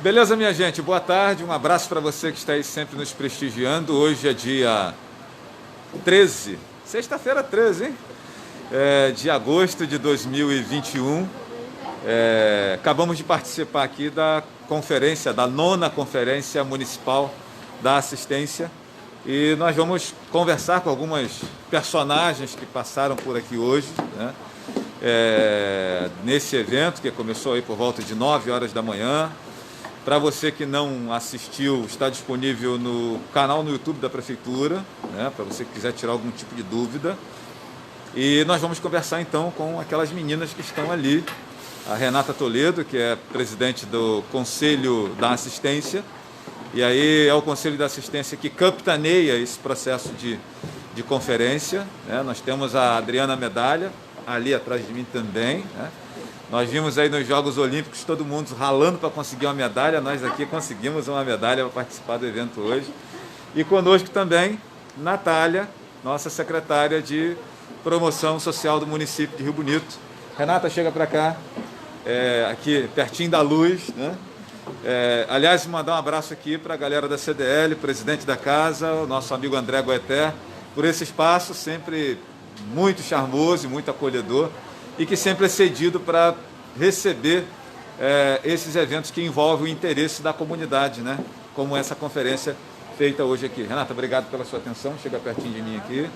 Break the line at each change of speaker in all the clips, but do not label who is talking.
Beleza, minha gente? Boa tarde, um abraço para você que está aí sempre nos prestigiando. Hoje é dia 13, sexta-feira 13, hein? De agosto de 2021. Acabamos de participar aqui da conferência, da nona conferência municipal da assistência. E nós vamos conversar com algumas personagens que passaram por aqui hoje, né? Nesse evento que começou aí por volta de 9 horas da manhã. Para você que não assistiu, está disponível no canal no YouTube da Prefeitura, né? Para você que quiser tirar algum tipo de dúvida. E nós vamos conversar então com aquelas meninas que estão ali. A Renata Toledo, que é presidente do Conselho da Assistência. E aí é o Conselho da Assistência que capitaneia esse processo de conferência, né? Nós temos a Adriana Medalha, ali atrás de mim também, né? Nós vimos aí nos Jogos Olímpicos todo mundo ralando para conseguir uma medalha, nós aqui conseguimos uma medalha para participar do evento hoje. E conosco também, Natália, nossa secretária de Promoção Social do município de Rio Bonito. Renata, chega para cá, aqui pertinho da luz, né? Aliás, mandar um abraço aqui para a galera da CDL, presidente da casa, o nosso amigo André Goeté, por esse espaço sempre muito charmoso e muito acolhedor, e que sempre é cedido para receber esses eventos que envolvem o interesse da comunidade, né? Como essa conferência feita hoje aqui. Renata, obrigado pela sua atenção, chega pertinho de mim aqui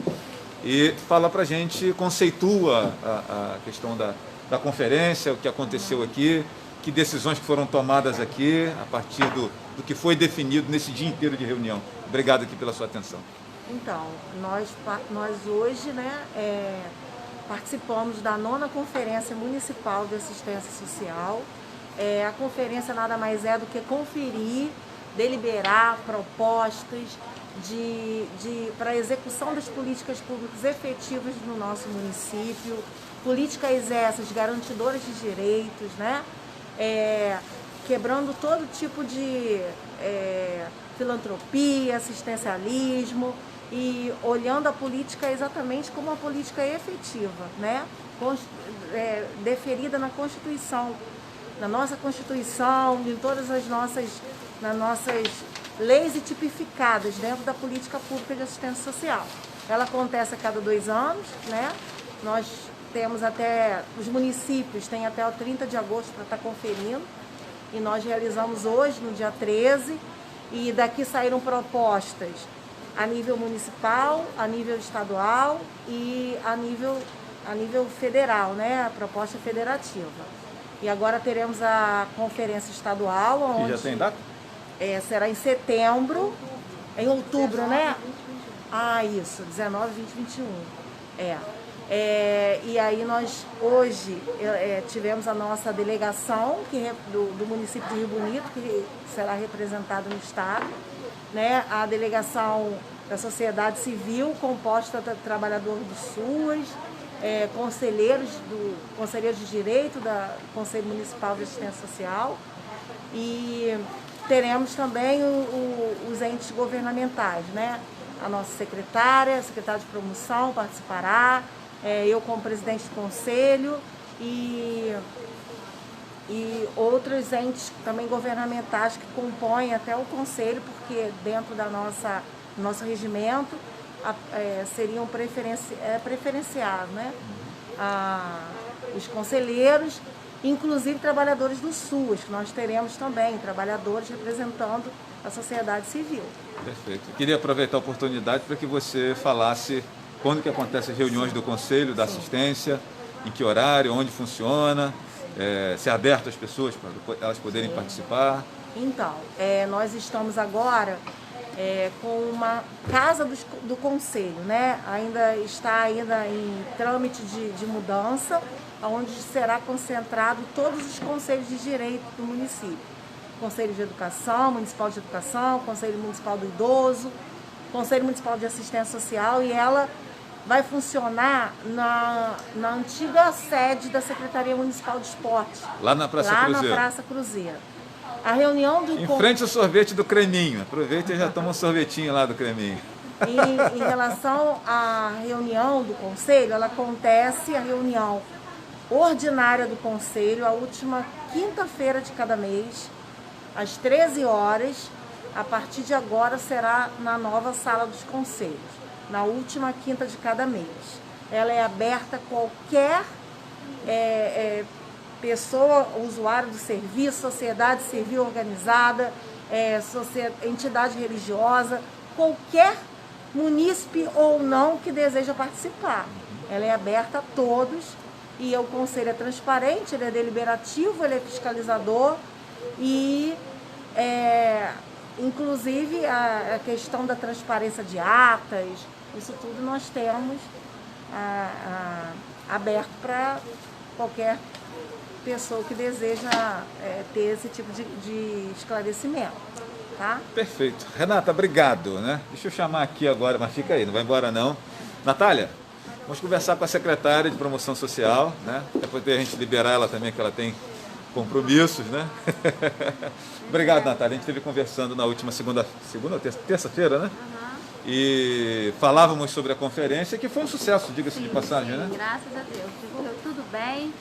e fala para a gente, conceitua a questão da conferência, o que aconteceu aqui, que decisões que foram tomadas aqui a partir do que foi definido nesse dia inteiro de reunião. Obrigado aqui pela sua atenção.
Então, nós hoje, né, participamos da nona Conferência Municipal de Assistência Social. A conferência nada mais é do que conferir, deliberar propostas para a execução das políticas públicas efetivas no nosso município, políticas essas garantidoras de direitos, né? Quebrando todo tipo de filantropia, assistencialismo e olhando a política exatamente como uma política efetiva, né? Deferida na Constituição, na nossa Constituição, em todas as nossas leis e tipificadas dentro da política pública de assistência social. Ela acontece a cada 2 anos, né? Nós temos os municípios têm até o 30 de agosto para estar conferindo, e nós realizamos hoje, no dia 13, e daqui saíram propostas a nível municipal, a nível estadual e a nível federal, né? A proposta federativa. E agora teremos a conferência estadual, onde...
E já tem data?
Será em setembro, em outubro, né? Isso, 19, 20, 21. E aí nós hoje tivemos a nossa delegação do município de Rio Bonito, que será representada no estado, né? A delegação da sociedade civil, composta de trabalhadores do SUAS, conselheiros de direito do Conselho Municipal de Assistência Social, e teremos também os entes governamentais, né? A nossa secretária de promoção participará, eu como presidente do conselho e outros entes também governamentais que compõem até o conselho, porque dentro do nosso regimento seriam preferenciados, né? Os conselheiros, inclusive trabalhadores do SUAS, que nós teremos também, trabalhadores representando a sociedade civil.
Perfeito. Eu queria aproveitar a oportunidade para que você falasse quando que acontecem as reuniões do Conselho da Assistência, em que horário, onde funciona, se é aberto às pessoas para elas poderem participar.
Então, nós estamos agora com uma casa do Conselho, né? Está ainda em trâmite de mudança, onde será concentrado todos os conselhos de direito do município. Conselho de Educação, Municipal de Educação, Conselho Municipal do Idoso, Conselho Municipal de Assistência Social, e ela vai funcionar na antiga sede da Secretaria Municipal de Esporte.
Lá na Praça Cruzeiro.
Na Praça Cruzeiro. A reunião do...
Em frente ao sorvete do Creminho. Aproveita e já toma um sorvetinho lá do Creminho.
Em relação à reunião do Conselho, ela acontece, a reunião ordinária do Conselho, a última quinta-feira de cada mês, às 13 horas. A partir de agora será na nova sala dos conselhos, na última quinta de cada mês. Ela é aberta a qualquer pessoa, usuário do serviço, sociedade civil organizada, entidade religiosa, qualquer munícipe ou não que deseja participar. Ela é aberta a todos e o conselho é transparente, ele é deliberativo, ele é fiscalizador e inclusive a questão da transparência de atas, isso tudo nós temos aberto para qualquer pessoa que deseja ter esse tipo de esclarecimento, tá?
Perfeito. Renata, obrigado, né? Deixa eu chamar aqui agora, mas fica aí, não vai embora não. Natália, vamos conversar com a secretária de Promoção Social, né? Depois de a gente liberar ela também, que ela tem compromissos, né? Obrigado, Natália. A gente esteve conversando na última terça-feira, né? E falávamos sobre a conferência, que foi um sucesso, diga-se de passagem, né?
Graças a Deus. Correu tudo bem,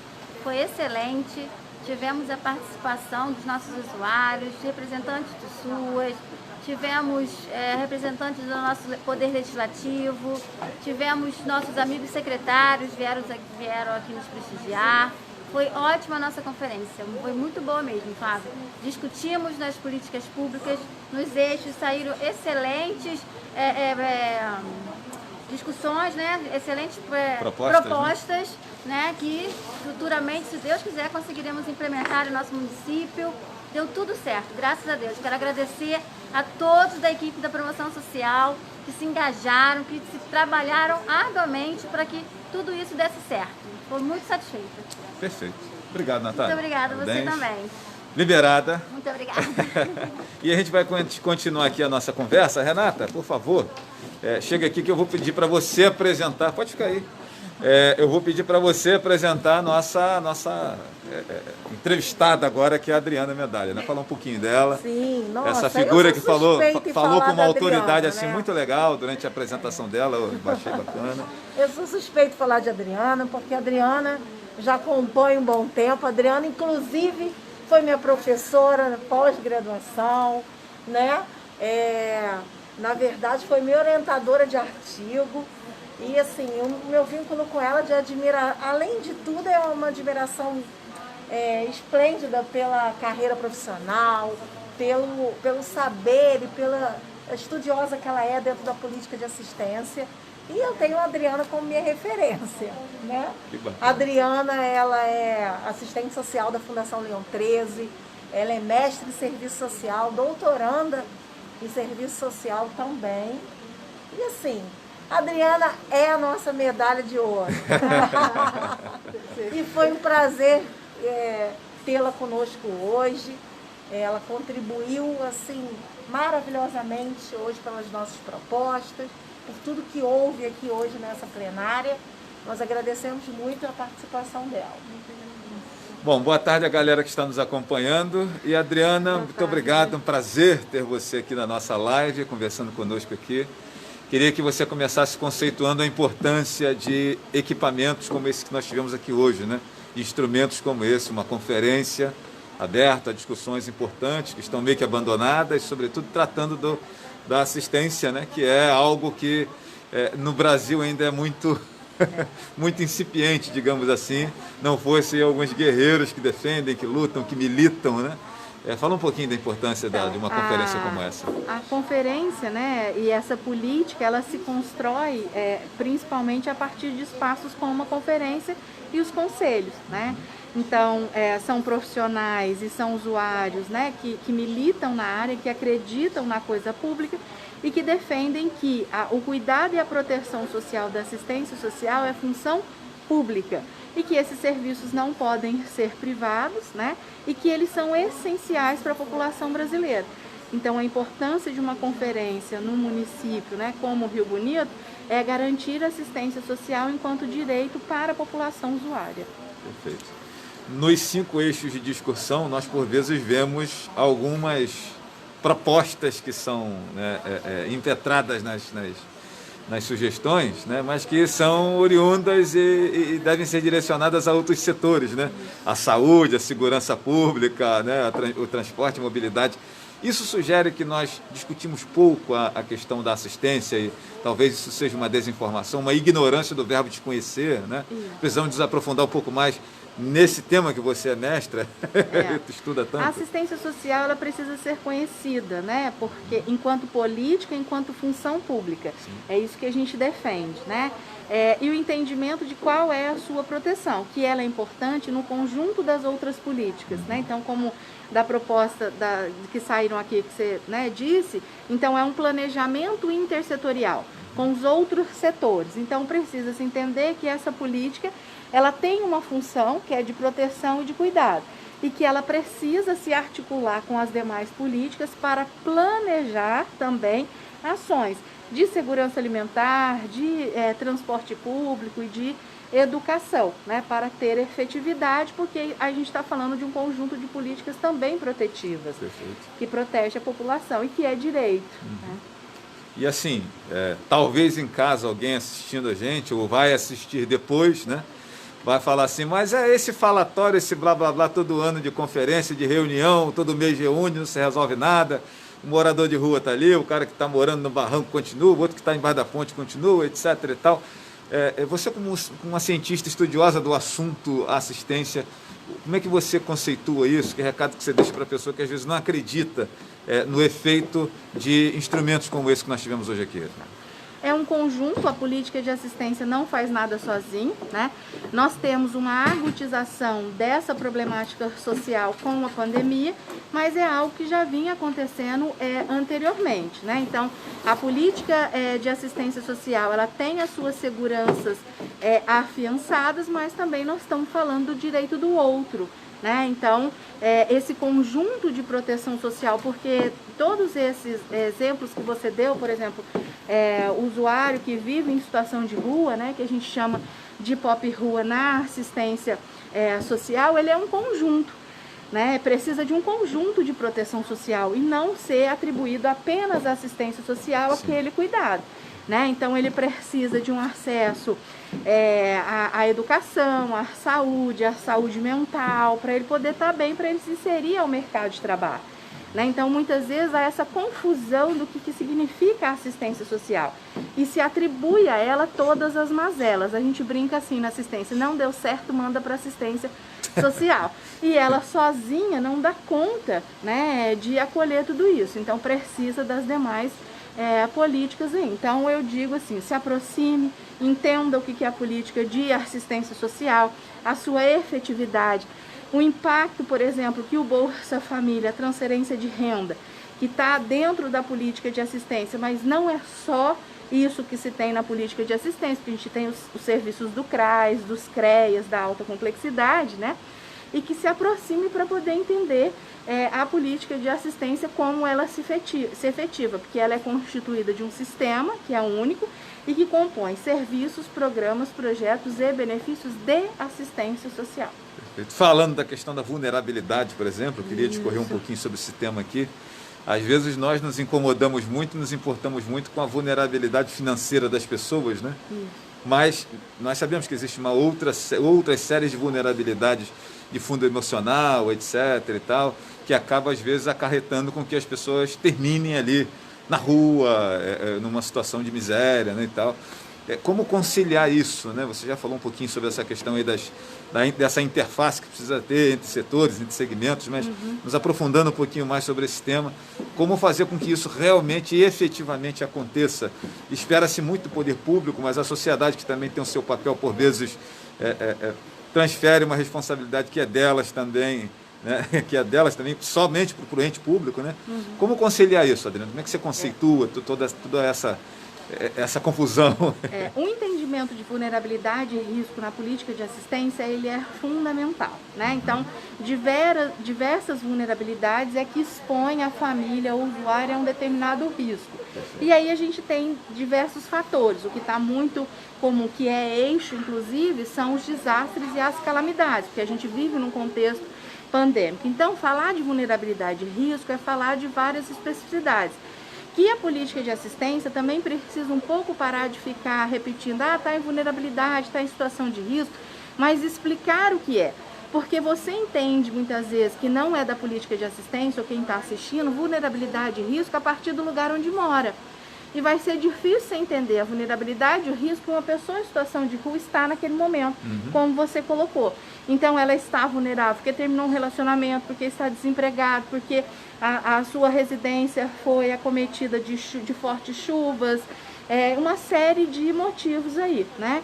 foi excelente. Tivemos a participação dos nossos usuários, representantes do SUAS, tivemos representantes do nosso Poder Legislativo, tivemos nossos amigos secretários, vieram aqui nos prestigiar. Foi ótima a nossa conferência, foi muito boa mesmo, Fábio. Discutimos nas políticas públicas, nos eixos, saíram excelentes discussões, né? Excelentes propostas, né? Que futuramente, se Deus quiser, conseguiremos implementar no nosso município. Deu tudo certo, graças a Deus. Quero agradecer a todos da equipe da Promoção Social que se engajaram, que trabalharam arduamente para que tudo isso desse certo. Estou muito satisfeita.
Perfeito. Obrigado, Natália.
Muito obrigada, você também.
Liberada.
Muito obrigada.
E a gente vai continuar aqui a nossa conversa. Renata, por favor, chega aqui que eu vou pedir para você apresentar. Pode ficar aí. Eu vou pedir para você apresentar a nossa entrevistada agora, que é a Adriana Medalha, né? Falar um pouquinho dela.
Sim, nossa,
essa figura que falou com uma autoridade
Adriana,
assim,
né?
muito legal durante a apresentação dela, eu achei bacana.
Eu sou suspeito de falar de Adriana, porque a Adriana já acompanha um bom tempo. A Adriana, inclusive, foi minha professora pós-graduação, né? Na verdade, foi minha orientadora de artigo. E assim, o meu vínculo com ela de admirar, além de tudo, é uma admiração esplêndida pela carreira profissional, pelo saber e pela estudiosa que ela é dentro da política de assistência. E eu tenho a Adriana como minha referência, né? A Adriana, ela é assistente social da Fundação Leão 13, ela é mestre em serviço social, doutoranda em serviço social também. E assim, a Adriana é a nossa medalha de ouro. E foi um prazer tê-la conosco hoje. Ela contribuiu assim maravilhosamente hoje pelas nossas propostas, por tudo que houve aqui hoje nessa plenária. Nós agradecemos muito a participação dela.
Bom, boa tarde a galera que está nos acompanhando. E Adriana, muito obrigado, um prazer ter você aqui na nossa live, conversando conosco aqui. Queria que você começasse conceituando a importância de equipamentos como esse que nós tivemos aqui hoje, né? Instrumentos como esse, uma conferência aberta a discussões importantes que estão meio que abandonadas, sobretudo tratando da assistência, né? Que é algo que no Brasil ainda é muito, muito incipiente, digamos assim. Não fosse alguns guerreiros que defendem, que lutam, que militam, né? Fala um pouquinho da importância de uma conferência como essa.
A conferência, né, e essa política, ela se constrói principalmente a partir de espaços como uma conferência e os conselhos, né? Então, são profissionais e são usuários, né, que militam na área, que acreditam na coisa pública e que defendem que o cuidado e a proteção social da assistência social é função pública e que esses serviços não podem ser privados, né, e que eles são essenciais para a população brasileira. Então, a importância de uma conferência no município, né, como Rio Bonito, é garantir assistência social enquanto direito para a população usuária.
Perfeito. Nos 5 eixos de discussão, nós por vezes vemos algumas propostas que são, né, impetradas nas sugestões, né, mas que são oriundas e devem ser direcionadas a outros setores, né, a saúde, a segurança pública, né, o transporte e mobilidade. Isso sugere que nós discutimos pouco a questão da assistência e talvez isso seja uma desinformação, uma ignorância do verbo desconhecer, né? Precisamos nos aprofundar um pouco mais nesse tema que você é mestra, tu estuda tanto.
A assistência social ela precisa ser conhecida, né? Porque enquanto política, enquanto função pública, é isso que a gente defende, né? E o entendimento de qual é a sua proteção, que ela é importante no conjunto das outras políticas, né? Então, como da proposta que saíram aqui, que você, né, disse, então é um planejamento intersetorial com os outros setores. Então, precisa-se entender que essa política ela tem uma função que é de proteção e de cuidado, e que ela precisa se articular com as demais políticas para planejar também ações de segurança alimentar, de transporte público e de educação, né, para ter efetividade, porque a gente está falando de um conjunto de políticas também protetivas, que protege a população e que é direito. Né?
E assim, talvez em casa alguém assistindo a gente, ou vai assistir depois, né, vai falar assim, mas esse falatório, esse blá blá blá, todo ano de conferência, de reunião, todo mês reúne, não se resolve nada, o morador de rua está ali, o cara que está morando no barranco continua, o outro que está embaixo da ponte continua, etc. e tal. Você, como uma cientista estudiosa do assunto assistência, como é que você conceitua isso? Que recado que você deixa para a pessoa que às vezes não acredita no efeito de instrumentos como esse que nós tivemos hoje aqui?
É um conjunto, a política de assistência não faz nada sozinho, né? Nós temos uma agutização dessa problemática social com a pandemia, mas é algo que já vinha acontecendo anteriormente, né? Então, a política de assistência social, ela tem as suas seguranças afiançadas, mas também nós estamos falando do direito do outro, né? Então, esse conjunto de proteção social, porque todos esses exemplos que você deu, por exemplo, o usuário que vive em situação de rua, né, que a gente chama de pop rua na assistência social, ele é um conjunto, né? Precisa de um conjunto de proteção social e não ser atribuído apenas à assistência social aquele cuidado. Né? Então, ele precisa de um acesso à educação, à saúde mental, para ele poder estar bem, para ele se inserir ao mercado de trabalho. Né? Então, muitas vezes há essa confusão do que significa a assistência social e se atribui a ela todas as mazelas. A gente brinca assim na assistência, não deu certo, manda para assistência social. E ela sozinha não dá conta, né, de acolher tudo isso. Então, precisa das demais políticas aí. Então eu digo assim, se aproxime, entenda o que é a política de assistência social, a sua efetividade, o impacto, por exemplo, que o Bolsa Família, a transferência de renda, que está dentro da política de assistência, mas não é só isso que se tem na política de assistência, porque a gente tem os serviços do CRAS, dos CREAS, da alta complexidade, né? E que se aproxime para poder entender a política de assistência, como ela se efetiva, porque ela é constituída de um sistema que é único e que compõe serviços, programas, projetos e benefícios de assistência social.
Perfeito. Falando da questão da vulnerabilidade, por exemplo, eu queria discorrer um pouquinho sobre esse tema aqui. Às vezes nós nos incomodamos muito, nos importamos muito com a vulnerabilidade financeira das pessoas, né? Mas nós sabemos que existe outras séries de vulnerabilidades de fundo emocional, etc. e tal, que acaba às vezes acarretando com que as pessoas terminem ali na rua, numa situação de miséria, né, e tal. Como conciliar isso, né? Você já falou um pouquinho sobre essa questão aí dessa interface que precisa ter entre setores, entre segmentos, mas nos aprofundando um pouquinho mais sobre esse tema, como fazer com que isso realmente e efetivamente aconteça? Espera-se muito do poder público, mas a sociedade, que também tem o seu papel, por vezes, transfere uma responsabilidade que é delas também, né? Que é delas também, somente para o ente público, né? Como conciliar isso, Adriana? Como é que você conceitua toda essa confusão?
Um entendimento de vulnerabilidade e risco na política de assistência, ele é fundamental, né? Então, diversas vulnerabilidades que expõem a família ou o usuário a um determinado risco. E aí a gente tem diversos fatores. O que está muito comum, que é eixo, inclusive, são os desastres e as calamidades, porque a gente vive num contexto pandêmico. Então, falar de vulnerabilidade e risco é falar de várias especificidades. que a política de assistência também precisa um pouco parar de ficar repetindo, está em vulnerabilidade, está em situação de risco, mas explicar o que é. Porque você entende muitas vezes que não é da política de assistência, ou quem está assistindo, vulnerabilidade e risco a partir do lugar onde mora. E vai ser difícil você entender a vulnerabilidade e o risco que uma pessoa em situação de rua está naquele momento, como você colocou. Então ela está vulnerável porque terminou um relacionamento, porque está desempregado, porque a sua residência foi acometida de fortes chuvas, uma série de motivos aí, né?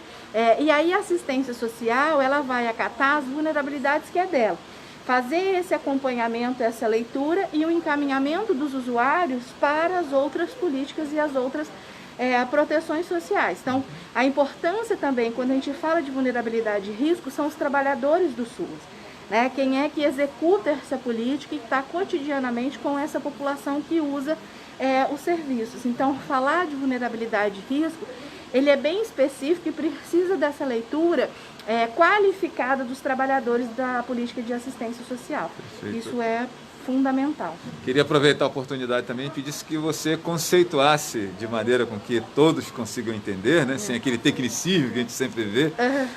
E aí a assistência social, ela vai acatar as vulnerabilidades que é dela. Fazer esse acompanhamento, essa leitura e o encaminhamento dos usuários para as outras políticas e as outras proteções sociais. Então, a importância também, quando a gente fala de vulnerabilidade e risco, são os trabalhadores do SUS. Né? Quem é que executa essa política e está cotidianamente com essa população que usa os serviços. Então, falar de vulnerabilidade e risco, ele é bem específico e precisa dessa leitura qualificada dos trabalhadores da política de assistência social. Perfeito. Isso é fundamental.
Queria aproveitar a oportunidade também e pedir que você conceituasse de maneira com que todos consigam entender, né, sem aquele tecnicismo que a gente sempre vê,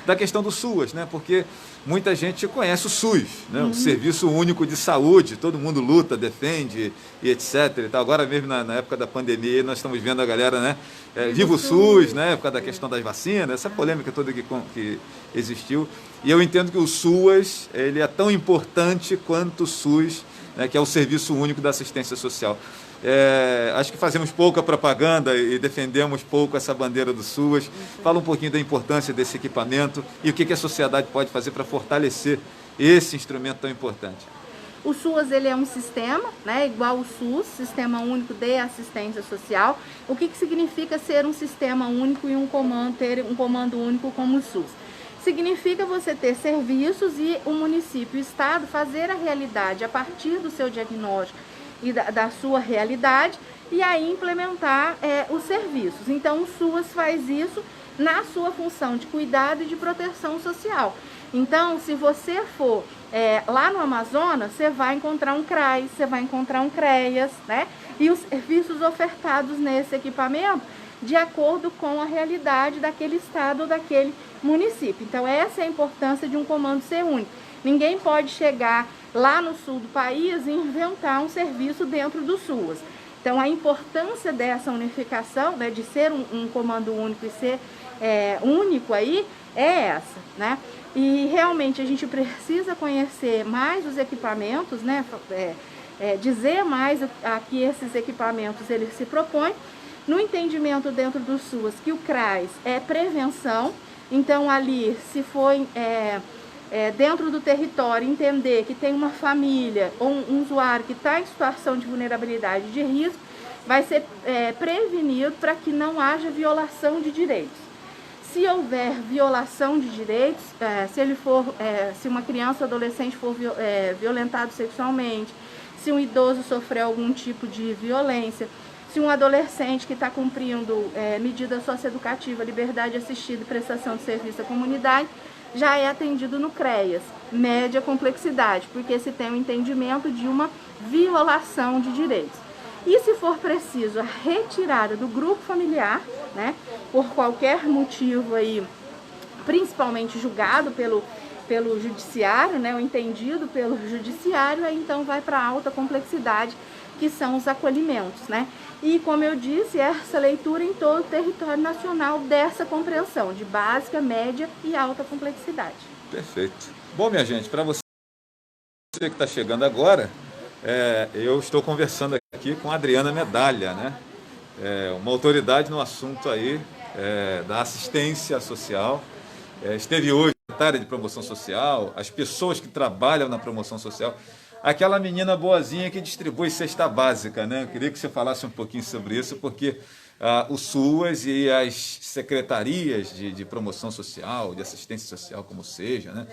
da questão do SUAS, né, porque muita gente conhece o SUS, né, o Serviço Único de Saúde, todo mundo luta, defende e etc. E tal. Agora mesmo na época da pandemia nós estamos vendo a galera, né, viva o SUS, né, por causa da questão das vacinas, essa polêmica toda que existiu. E eu entendo que o SUAS, ele é tão importante quanto o SUS, né, que é o Serviço Único da Assistência Social. Acho que fazemos pouca propaganda e defendemos pouco essa bandeira do SUAS. Fala um pouquinho da importância desse equipamento e o que a sociedade pode fazer para fortalecer esse instrumento tão importante.
O SUAS, ele é um sistema, né, igual o SUS, Sistema Único de Assistência Social. O que significa ser um sistema único e ter um comando único como o SUS? Significa você ter serviços e o município, o estado, fazer a realidade a partir do seu diagnóstico e da sua realidade e aí implementar os serviços. Então o SUAS faz isso na sua função de cuidado e de proteção social. Então, se você for lá no Amazonas, você vai encontrar um CRAS, você vai encontrar um CREAS, né? E os serviços ofertados nesse equipamento de acordo com a realidade daquele estado ou daquele município. Então, essa é a importância de um comando ser único. Ninguém pode chegar lá no sul do país e inventar um serviço dentro do SUAS. Então, a importância dessa unificação, né, de ser um comando único e ser único aí, é essa, né? E realmente a gente precisa conhecer mais os equipamentos, né? Dizer mais a que esses equipamentos eles se propõem. No entendimento dentro do SUAS que o CRAS é prevenção, então ali se for dentro do território entender que tem uma família ou um usuário que está em situação de vulnerabilidade de risco, vai ser prevenido para que não haja violação de direitos. Se houver violação de direitos, se uma criança ou adolescente for violentado sexualmente, se um idoso sofrer algum tipo de violência, se um adolescente que está cumprindo medida socioeducativa, liberdade assistida e prestação de serviço à comunidade, já é atendido no CREAS, média complexidade, porque se tem o entendimento de uma violação de direitos. E se for preciso a retirada do grupo familiar, né, por qualquer motivo aí, principalmente julgado pelo judiciário, né, ou entendido pelo judiciário, aí então vai para alta complexidade, que são os acolhimentos, né? E como eu disse, essa leitura em todo o território nacional dessa compreensão de básica, média e alta complexidade.
Perfeito. Bom, minha gente, para você que está chegando agora, eu estou conversando aqui com a Adriana Medalha, né? Uma autoridade no assunto aí da assistência social. Esteve hoje na área de promoção social, as pessoas que trabalham na promoção social. Aquela menina boazinha que distribui cesta básica, né? Eu queria que você falasse um pouquinho sobre isso, porque o SUAS e as secretarias de promoção social, de assistência social, como seja, né?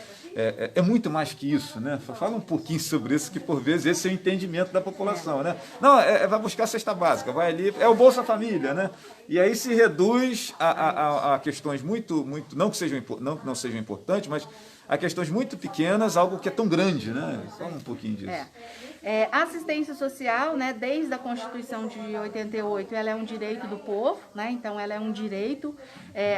É muito mais que isso, né? Fala um pouquinho sobre isso, que por vezes esse é o entendimento da população, né? Não, vai buscar cesta básica, vai ali, é o Bolsa Família, né? E aí se reduz a questões muito, não que sejam importantes, mas a questões muito pequenas, algo que é tão grande, né? Fala um pouquinho disso.
Assistência social, né, desde a Constituição de 88, ela é um direito do povo, né, então ela é um direito.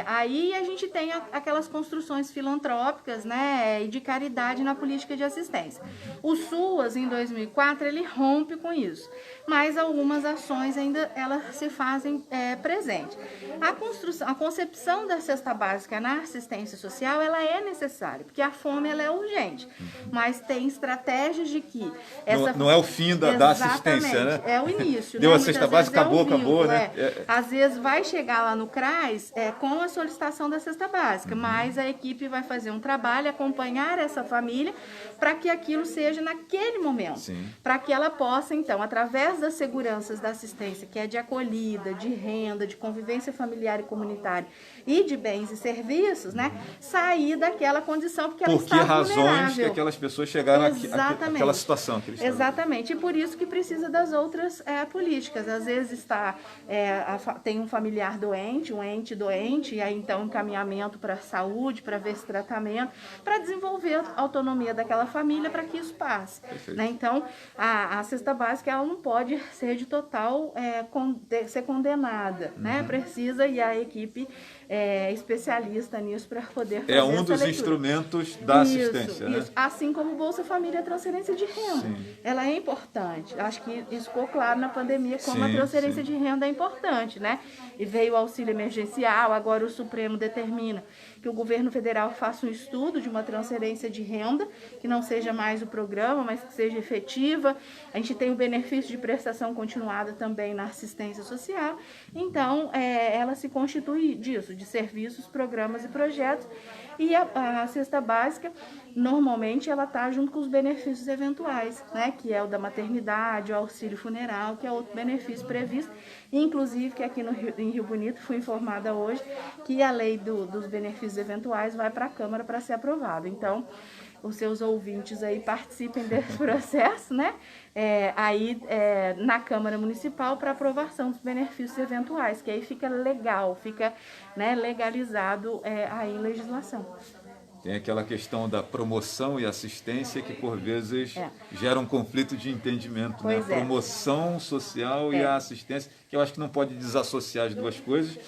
Aí a gente tem aquelas construções filantrópicas, né, e de caridade na política de assistência. O SUAS, em 2004, ele rompe com isso, mas algumas ações ainda elas se fazem presente. A concepção da cesta básica na assistência social, ela é necessária, porque a fome ela é urgente, mas tem estratégias de que
não é o fim da assistência, né?
É o início.
Deu
né?
a cesta básica, acabou, né?
Às vezes vai chegar lá no CRAS com a solicitação da cesta básica, mas a equipe vai fazer um trabalho, acompanhar essa família para que aquilo seja naquele momento, para que ela possa, então, através das seguranças da assistência, que é de acolhida, de renda, de convivência familiar e comunitária e de bens e serviços, né, sair daquela condição porque ela está vulnerável.
Por que razões que aquelas pessoas chegaram àquela situação que eles estão.
Exatamente, e por isso que precisa das outras políticas. Às vezes tem um familiar doente, um ente doente, e aí então encaminhamento para a saúde, para ver esse tratamento, para desenvolver a autonomia daquela família para que isso passe. Né? Então, a cesta básica ela não pode ser de total ser condenada, né? Precisa, e a equipe especialista nisso para poder fazer
é um dos instrumentos da assistência, né?
Assim como o Bolsa Família, a transferência de renda. Ela é importante. Acho que isso ficou claro na pandemia, como a transferência de renda é importante, né? E veio o auxílio emergencial, agora o Supremo determina que o governo federal faça um estudo de uma transferência de renda, que não seja mais o programa, mas que seja efetiva. A gente tem o benefício de prestação continuada também na assistência social. Então, ela se constitui disso, de serviços, programas e projetos. E a cesta básica, normalmente, ela está junto com os benefícios eventuais, né? Que é o da maternidade, o auxílio funeral, que é outro benefício previsto. Inclusive, que aqui em Rio Bonito, fui informada hoje, que a lei dos benefícios eventuais vai para a Câmara para ser aprovada. Então, os seus ouvintes aí participem desse processo, né? Na Câmara Municipal para aprovação dos benefícios eventuais, que aí fica legal, fica, né, legalizado aí em legislação.
Tem aquela questão da promoção e assistência que, por vezes, gera um conflito de entendimento. Né? A promoção social e a assistência, que eu acho que não pode desassociar as duas coisas,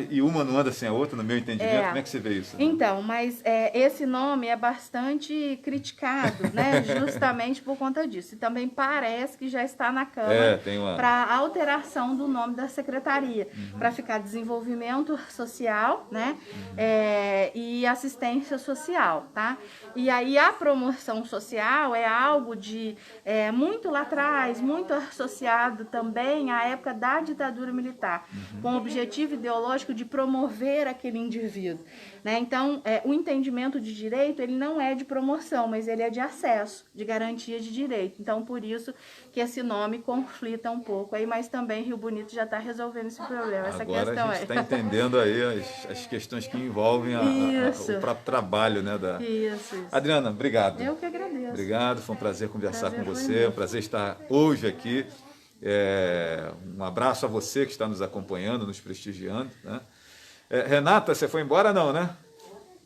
e uma não anda sem a outra, no meu entendimento. Como é que você vê isso? Né?
Então, mas esse nome é bastante criticado, né? Justamente por conta disso. E também parece que já está na Câmara para alteração do nome da secretaria, para ficar desenvolvimento social, né? E assistência social, tá? E aí a promoção social é algo de muito lá atrás, muito associado também à época da ditadura militar, com o objetivo ideológico de promover aquele indivíduo, né? Então, o entendimento de direito, ele não é de promoção, mas ele é de acesso, de garantia de direito. Então, por isso que esse nome conflita um pouco aí, mas também Rio Bonito já está resolvendo esse problema. Essa
Agora
questão
a gente está entendendo aí as questões que envolvem o próprio trabalho, né?
Isso.
Adriana, obrigado.
Eu que agradeço.
Obrigado, foi um prazer conversar com você, é um prazer estar hoje aqui. Um abraço a você que está nos acompanhando, nos prestigiando. Né? Renata, você foi embora não, né?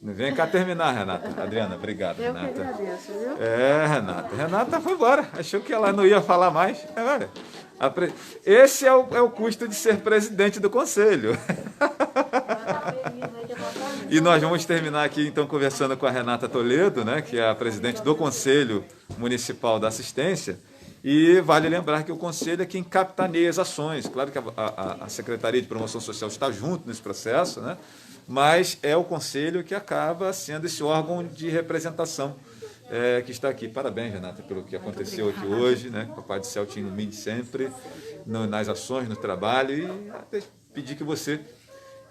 Vem cá terminar, Renata. Adriana, obrigado,
Eu
Renata.
que agradeço, viu?
Renata. Renata foi embora, achou que ela não ia falar mais. Olha, esse é o custo de ser presidente do conselho. E nós vamos terminar aqui, então, conversando com a Renata Toledo, né, que é a presidente do Conselho Municipal da Assistência. E vale lembrar que o Conselho é quem capitaneia as ações. Claro que a Secretaria de Promoção Social está junto nesse processo, né, mas é o Conselho que acaba sendo esse órgão de representação que está aqui. Parabéns, Renata, pelo que aconteceu aqui hoje, né, que o Papai do Céu te ilumine sempre nas ações, no trabalho, e até pedir que você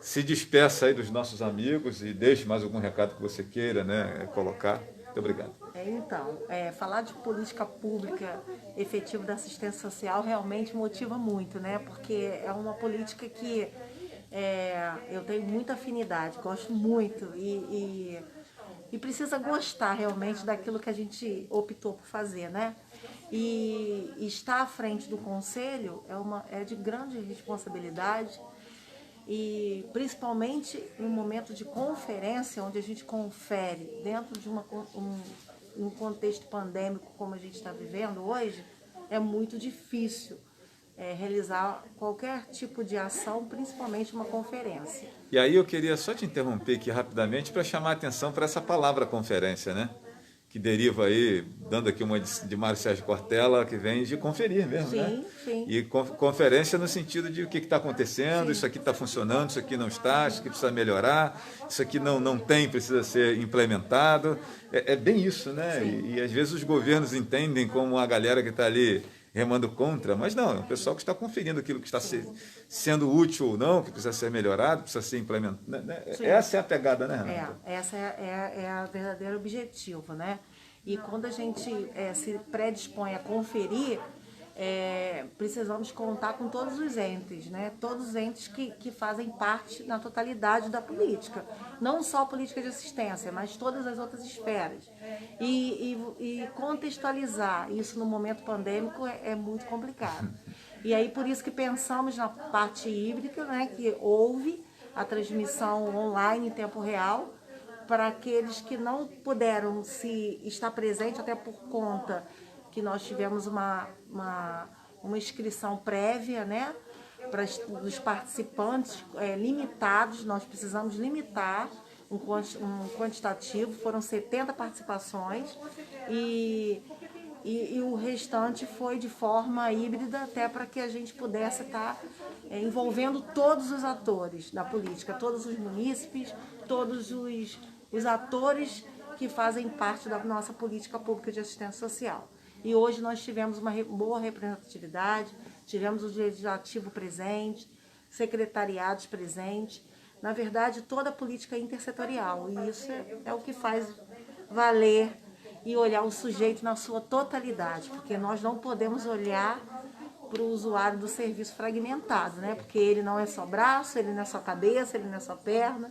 se despeça aí dos nossos amigos e deixe mais algum recado que você queira, né, colocar. Muito obrigado.
Então, falar de política pública efetiva da assistência social realmente motiva muito, né? Porque é uma política que eu tenho muita afinidade, gosto muito e precisa gostar realmente daquilo que a gente optou por fazer, né? E estar à frente do conselho é de grande responsabilidade. E principalmente no momento de conferência, onde a gente confere dentro de um contexto pandêmico como a gente está vivendo hoje, é muito difícil realizar qualquer tipo de ação, principalmente uma conferência.
E aí eu queria só te interromper aqui rapidamente para chamar a atenção para essa palavra conferência, né? Que deriva aí, dando aqui uma de Mário Sérgio Cortella, que vem de conferir mesmo, né?
Sim, sim.
E conferência no sentido de o que está acontecendo,
Sim.
Isso aqui está funcionando, isso aqui não está, isso aqui precisa melhorar, isso aqui não tem, precisa ser implementado. É bem isso, né? E às vezes os governos entendem como a galera que está ali remando contra, mas não, é o pessoal que está conferindo aquilo que está sendo útil ou não, que precisa ser melhorado, precisa ser implementado. Né? Essa é a pegada, né, Renata?
Essa é a verdadeiro objetivo, né? E quando a gente se predispõe a conferir, precisamos contar com todos os entes, né? Todos os entes que fazem parte na totalidade da política. Não só a política de assistência, mas todas as outras esferas. E contextualizar isso no momento pandêmico é muito complicado. E aí por isso que pensamos na parte híbrida, né? Que houve a transmissão online em tempo real, para aqueles que não puderam se estar presentes, até por conta que nós tivemos uma inscrição prévia, né, para os participantes limitados. Nós precisamos limitar um quantitativo, foram 70 participações e o restante foi de forma híbrida, até para que a gente pudesse estar envolvendo todos os atores da política, todos os munícipes, todos os atores que fazem parte da nossa política pública de assistência social. E hoje nós tivemos uma boa representatividade, tivemos o legislativo presente, secretariados presentes, na verdade toda a política intersetorial, e isso é o que faz valer e olhar o sujeito na sua totalidade, porque nós não podemos olhar para o usuário do serviço fragmentado, né? Porque ele não é só braço, ele não é só cabeça, ele não é só perna,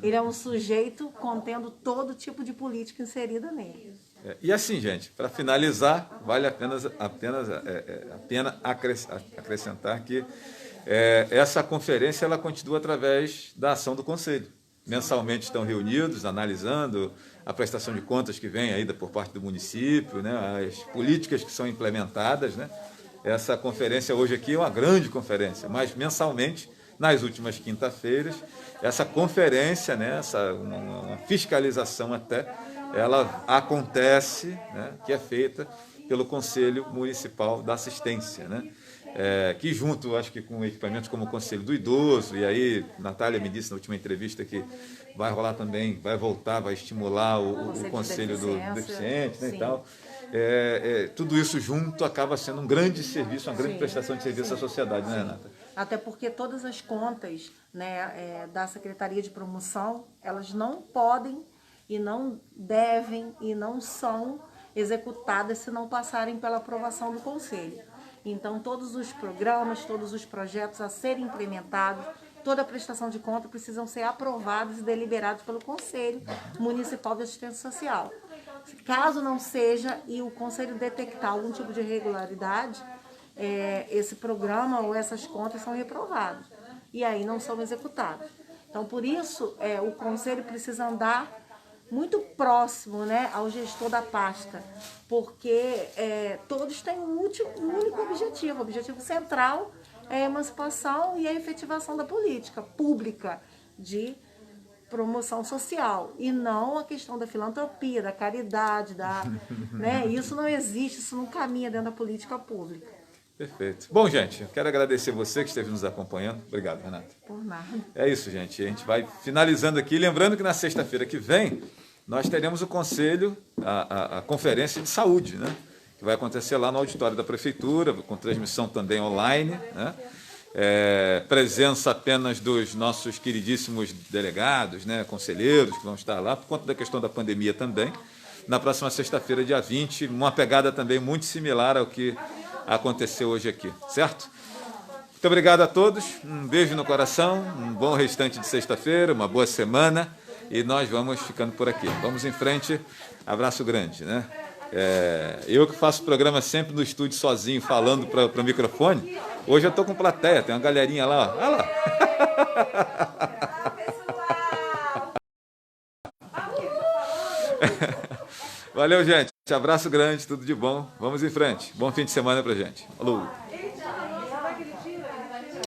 ele é um sujeito contendo todo tipo de política inserida nele.
E assim, gente, para finalizar, vale a pena acrescentar que essa conferência ela continua através da ação do Conselho. Mensalmente estão reunidos, analisando a prestação de contas que vem aí por parte do município, né, as políticas que são implementadas, né. Essa conferência hoje aqui é uma grande conferência, mas mensalmente, nas últimas quinta-feiras, essa conferência, né, uma fiscalização até, ela acontece, né, que é feita pelo Conselho Municipal da Assistência, né, que junto, acho que com equipamentos como o Conselho do Idoso, e aí Natália me disse na última entrevista que vai rolar também, vai estimular o Conselho do Deficiente, né, e tal. Tudo isso junto acaba sendo um grande serviço, uma grande prestação de serviço à sociedade, né, Renata?
Até porque todas as contas, né, da Secretaria de Promoção, elas não podem e não devem e não são executadas se não passarem pela aprovação do Conselho. Então, todos os programas, todos os projetos a serem implementados, toda a prestação de conta precisam ser aprovados e deliberados pelo Conselho Municipal de Assistência Social. Caso não seja e o Conselho detectar algum tipo de irregularidade, esse programa ou essas contas são reprovadas e aí não são executadas. Então, por isso, o Conselho precisa andar muito próximo, né, ao gestor da pasta, porque todos têm um único objetivo. O objetivo central é a emancipação e a efetivação da política pública de promoção social, e não a questão da filantropia, da caridade, né? Isso não existe, isso não caminha dentro da política pública.
Perfeito. Bom, gente, eu quero agradecer você que esteve nos acompanhando. Obrigado, Renata.
Por nada.
É isso, gente. A gente vai finalizando aqui. Lembrando que na sexta-feira que vem, nós teremos o Conselho, a Conferência de Saúde, né? Que vai acontecer lá no auditório da Prefeitura, com transmissão também online, né? Presença apenas dos nossos queridíssimos delegados, né, conselheiros que vão estar lá, por conta da questão da pandemia também. Na próxima sexta-feira, dia 20, uma pegada também muito similar ao que aconteceu hoje aqui, certo? Muito obrigado a todos, um beijo no coração, um bom restante de sexta-feira, uma boa semana, e nós vamos ficando por aqui. Vamos em frente, abraço grande, né? Eu que faço programa sempre no estúdio sozinho, falando para o microfone, hoje eu estou com plateia, tem uma galerinha lá, ó. Olha lá. Valeu, gente. Abraço grande, tudo de bom. Vamos em frente. Bom fim de semana pra gente. Falou!